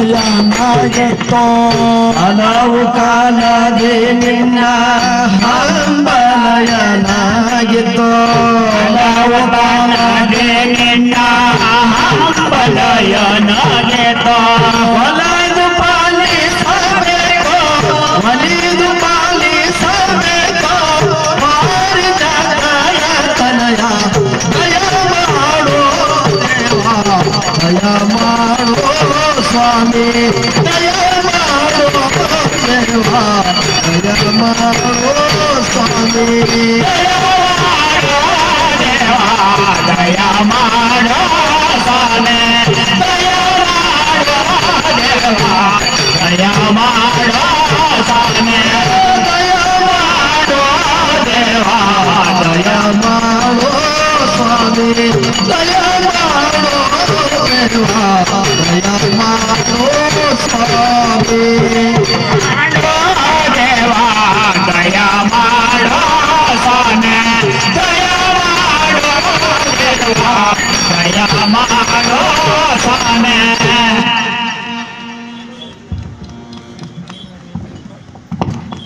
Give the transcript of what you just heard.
ಹಂಬಲಯನಾಗಿತ್ತು ಹಲವು ಕಾಲದಿ ನಿನ್ನ ಹಂಬಲಯನಾಗಿತ್ತು ಹಲವು ಕಾಲದಿ ನಿನ್ನ ಹಂಬಲಯನಾಗಿತ್ತು ಒಲಿದು ಪಾಲಿಸಬೇಕು ಒಲಿದು ಪಾಲಿಸಬೇಕು ಮಾರಿದ ತನಯ ದಯ ಮಾಡೋ ದೇವ ದಯ ಮಾಡೋ ಸ್ವಾಮಿ ದಯ ಮಾಡೋ ದೇವ ದಯ ಮಾಡೋ ಸ್ವಾಮಿ ದಯ ಮಾಡೋ ದೇವ ದಯ ಮಾಡೋ ಸ್ವಾಮಿ ದಯ ಮಾಡೋ ದೇವ ದಯ ಮಾಡೋ ಸ್ವಾಮಿ ದಯ ಮಾಡೋ ದೇವ ದಯ ಮಾಡೋ ಸ್ವಾಮಿ ದಯ ಮಾಡೋ ದೇವ ದಯ ಮಾಡೋ ಸ್ವಾಮಿ